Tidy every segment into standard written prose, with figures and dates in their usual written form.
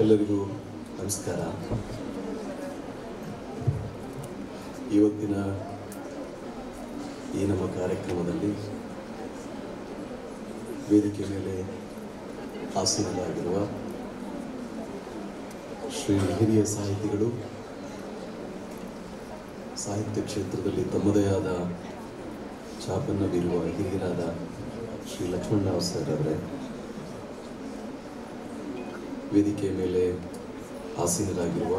ಎಲ್ಲರಿಗೂ ನಮಸ್ಕಾರ. ಇವತ್ತಿನ ಈ ನಮ್ಮ ಕಾರ್ಯಕ್ರಮದಲ್ಲಿ ವೇದಿಕೆ ಮೇಲೆ ಆಸೀನರಾಗಿರುವ ಶ್ರೀ ಹಿರಿಯ ಸಾಹಿತಿಗಳು, ಸಾಹಿತ್ಯ ಕ್ಷೇತ್ರದಲ್ಲಿ ತಮ್ಮದೇ ಆದ ಛಾಪನ್ನು ಬೀರುವ ಹಿರಿಯರಾದ ಶ್ರೀ ಲಕ್ಷ್ಮಣರಾವ್ ಸರ್ ಅವರೇ, ವೇದಿಕೆ ಮೇಲೆ ಆಸೀನರಾಗಿರುವ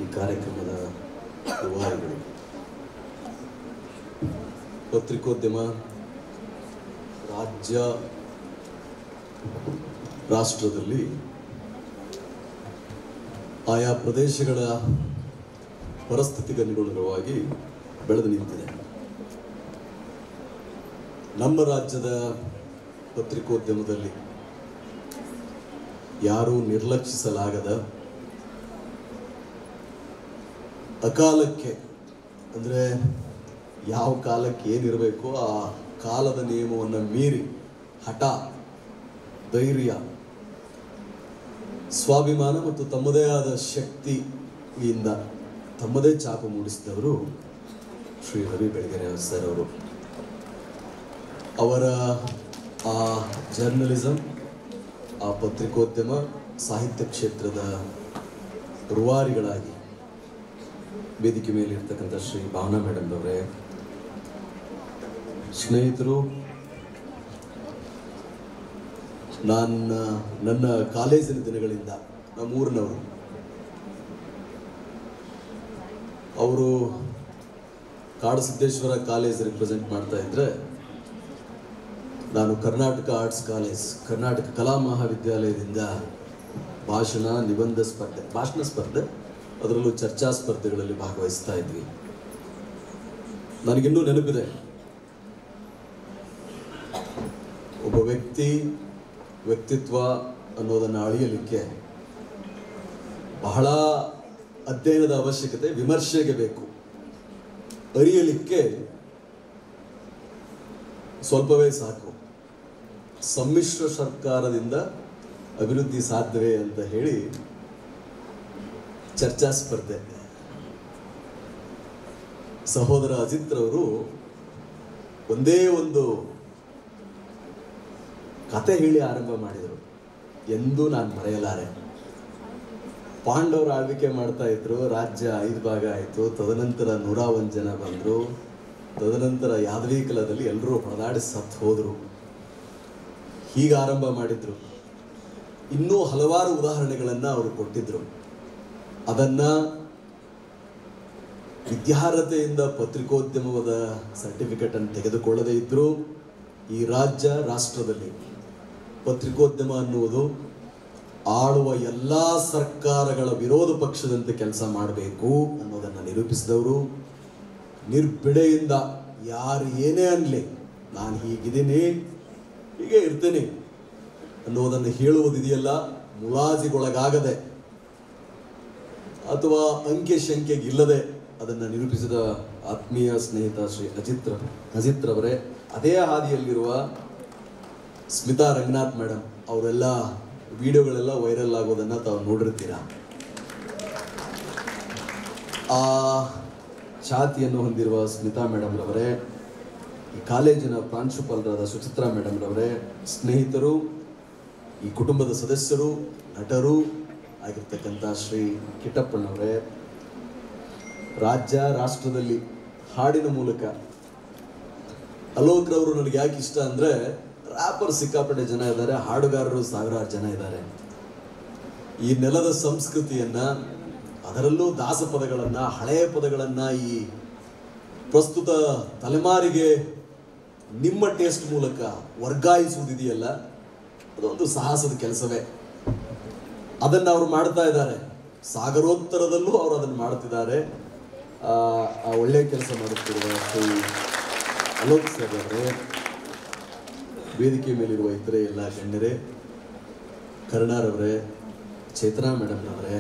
ಈ ಕಾರ್ಯಕ್ರಮದ ರೂವಾರಿಗಳು, ಪತ್ರಿಕೋದ್ಯಮ ರಾಜ್ಯ ರಾಷ್ಟ್ರದಲ್ಲಿ ಆಯಾ ಪ್ರದೇಶಗಳ ಪರಿಸ್ಥಿತಿಗನುಗುಣವಾಗಿ ಬೆಳೆದು ನಿಂತಿದೆ. ನಮ್ಮ ರಾಜ್ಯದ ಪತ್ರಿಕೋದ್ಯಮದಲ್ಲಿ ಯಾರೂ ನಿರ್ಲಕ್ಷಿಸಲಾಗದ, ಅಕಾಲಕ್ಕೆ ಅಂದರೆ ಯಾವ ಕಾಲಕ್ಕೆ ಏನಿರಬೇಕೋ ಆ ಕಾಲದ ನಿಯಮವನ್ನು ಮೀರಿ ಹಠ, ಧೈರ್ಯ, ಸ್ವಾಭಿಮಾನ ಮತ್ತು ತಮ್ಮದೇ ಆದ ಶಕ್ತಿಯಿಂದ ತಮ್ಮದೇ ಛಾಪು ಮೂಡಿಸಿದವರು ಶ್ರೀ ರವಿ ಬೆಳಗೆರೆ ಸರ್ ಅವರು. ಅವರ ಆ ಜರ್ನಲಿಸಮ್, ಆ ಪತ್ರಿಕೋದ್ಯಮ, ಸಾಹಿತ್ಯ ಕ್ಷೇತ್ರದ ರೂವಾರಿಗಳಾಗಿ ವೇದಿಕೆ ಮೇಲೆ ಇರ್ತಕ್ಕಂಥ ಶ್ರೀ ಭಾವನಾ ಮೇಡಮ್ ಅವರೇ, ಸ್ನೇಹಿತರು, ನನ್ನ ಕಾಲೇಜಿನ ದಿನಗಳಿಂದ ನಮ್ಮೂರಿನವರು, ಅವರು ಕಾಡಸಿದ್ದೇಶ್ವರ ಕಾಲೇಜ್ ರಿಪ್ರೆಸೆಂಟ್ ಮಾಡ್ತಾ ಇದ್ರೆ, ನಾನು ಕರ್ನಾಟಕ ಆರ್ಟ್ಸ್ ಕಾಲೇಜ್, ಕರ್ನಾಟಕ ಕಲಾ ಮಹಾವಿದ್ಯಾಲಯದಿಂದ ಭಾಷಣ ಸ್ಪರ್ಧೆ, ಅದರಲ್ಲೂ ಚರ್ಚಾ ಸ್ಪರ್ಧೆಗಳಲ್ಲಿ ಭಾಗವಹಿಸ್ತಾ ಇದ್ವಿ. ನನಗಿನ್ನೂ ನೆನಪಿದೆ, ಒಬ್ಬ ವ್ಯಕ್ತಿತ್ವ ಅನ್ನೋದನ್ನು ಅಳಿಯಲಿಕ್ಕೆ ಬಹಳ ಅಧ್ಯಯನದ ಅವಶ್ಯಕತೆ, ವಿಮರ್ಶೆಗೆ ಬೇಕು. ಅರಿಯಲಿಕ್ಕೆ ಸ್ವಲ್ಪವೇ ಸಾಕು. ಸಮ್ಮಿಶ್ರ ಸರ್ಕಾರದಿಂದ ಅಭಿವೃದ್ಧಿ ಸಾಧ್ಯವೇ ಅಂತ ಹೇಳಿ ಚರ್ಚಾ ಸ್ಪರ್ಧೆ. ಸಹೋದರ ಅಜಿತ್ರವರು ಒಂದೇ ಒಂದು ಕತೆ ಹೇಳಿ ಆರಂಭ ಮಾಡಿದರು, ಎಂದೂ ನಾನು ಮರೆಯಲಾರೆ. ಪಾಂಡವರು ಆಳ್ವಿಕೆ ಮಾಡ್ತಾ ಇದ್ರು, ರಾಜ್ಯ 5 ಭಾಗ ಆಯಿತು. ತದನಂತರ 101 ಜನ ಬಂದರು. ತದನಂತರ ಯಾದವೀಕಲದಲ್ಲಿ ಎಲ್ಲರೂ ಹೊಡೆದಾಡಿ ಸತ್ತು ಹೋದರು. ಹೀಗೆ ಆರಂಭ ಮಾಡಿದ್ರು. ಇನ್ನೂ ಹಲವಾರು ಉದಾಹರಣೆಗಳನ್ನು ಅವರು ಕೊಟ್ಟಿದ್ರು. ಅದನ್ನು ವಿದ್ಯಾರ್ಹತೆಯಿಂದ ಪತ್ರಿಕೋದ್ಯಮದ ಸರ್ಟಿಫಿಕೇಟನ್ನು ತೆಗೆದುಕೊಳ್ಳದೇ ಇದ್ದರೂ ಈ ರಾಷ್ಟ್ರದಲ್ಲಿ ಪತ್ರಿಕೋದ್ಯಮ ಅನ್ನುವುದು ಆಳುವ ಎಲ್ಲ ಸರ್ಕಾರಗಳ ವಿರೋಧ ಪಕ್ಷದಂತೆ ಕೆಲಸ ಮಾಡಬೇಕು ಅನ್ನೋದನ್ನು ನಿರೂಪಿಸಿದವರು. ನಿರ್ಭಿಡೆಯಿಂದ ಯಾರು ಏನೇ ಅನ್ನಲಿ, ನಾನು ಹೀಗಿದ್ದೀನಿ, ಹೀಗೆ ಇರ್ತೇನೆ ಅನ್ನೋದನ್ನು ಹೇಳುವುದಿದೆಯಲ್ಲ, ಮುಲಾಜಿಗೊಳಗಾಗದೆ ಅಥವಾ ಅಂಕೆ ಶಂಕೆಗಿಲ್ಲದೆ ಅದನ್ನು ನಿರೂಪಿಸಿದ ಆತ್ಮೀಯ ಸ್ನೇಹಿತ ಶ್ರೀ ಅಜಿತ್ರವರೇ. ಅದೇ ಹಾದಿಯಲ್ಲಿರುವ ಸ್ಮಿತಾ ರಂಗನಾಥ್ ಮೇಡಮ್ ಅವರೆಲ್ಲ ವಿಡಿಯೋಗಳೆಲ್ಲ ವೈರಲ್ ಆಗೋದನ್ನು ತಾವು ನೋಡಿರ್ತೀರ. ಆ ಛಾತಿಯನ್ನು ಹೊಂದಿರುವ ಸ್ಮಿತಾ ಮೇಡಮ್ ರವರೇ, ಈ ಕಾಲೇಜಿನ ಪ್ರಾಂಶುಪಾಲರಾದ ಸುಚಿತ್ರಾ ಮೇಡಮ್ ರವರೇ, ಸ್ನೇಹಿತರು, ಈ ಕುಟುಂಬದ ಸದಸ್ಯರು, ನಟರು ಆಗಿರ್ತಕ್ಕಂಥ ಶ್ರೀ ಕಿಟ್ಟಪ್ಪನವರೇ, ರಾಷ್ಟ್ರದಲ್ಲಿ ಹಾಡಿನ ಮೂಲಕ ಅಲೋಕ್ರವರು ನನಗೆ ಯಾಕೆ ಇಷ್ಟ ಅಂದರೆ, ರ್ಯಾಪರ್ ಸಿಕ್ಕಾಪಟ್ಟೆ ಜನ ಇದ್ದಾರೆ, ಹಾಡುಗಾರರು ಸಾವಿರಾರು ಜನ ಇದ್ದಾರೆ. ಈ ನೆಲದ ಸಂಸ್ಕೃತಿಯನ್ನು, ಅದರಲ್ಲೂ ದಾಸ ಪದಗಳನ್ನು, ಹಳೆಯ ಪದಗಳನ್ನು ಈ ಪ್ರಸ್ತುತ ತಲೆಮಾರಿಗೆ ನಿಮ್ಮ ಟೇಸ್ಟ್ ಮೂಲಕ ವರ್ಗಾಯಿಸುವುದಿದೆಯಲ್ಲ, ಅದೊಂದು ಸಾಹಸದ ಕೆಲಸವೇ. ಅದನ್ನು ಅವರು ಮಾಡ್ತಾ ಇದ್ದಾರೆ. ಸಾಗರೋತ್ತರದಲ್ಲೂ ಅವರು ಅದನ್ನು ಮಾಡ್ತಿದ್ದಾರೆ. ಆ ಒಳ್ಳೆಯ ಕೆಲಸ ಮಾಡುತ್ತಿರುವ ಶ್ರೀ ಅಲೋಕ್ ಸರ್ ಅವರೇ, ವೇದಿಕೆ ಮೇಲಿರುವ ಇತರೆ ಎಲ್ಲ ಗಣ್ಯರೇ, ಕರುಣಾರವರೇ, ಚೇತನಾ ಮೇಡಮ್ ಅವರೇ,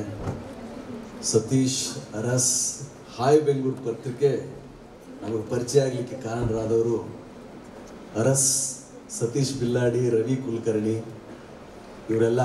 ಸತೀಶ್ ಅರಸ್, ಹಾಯ್ ಬೆಂಗಳೂರು ಪತ್ರಿಕೆ ನಮಗೆ ಪರಿಚಯ ಆಗಲಿಕ್ಕೆ ಕಾರಣರಾದವರು ಅರಸ್, ಸತೀಶ್ ಬಿಲ್ಲಾಡಿ, ರವಿ ಕುಲಕರ್ಣಿ, ಇವರೆಲ್ಲ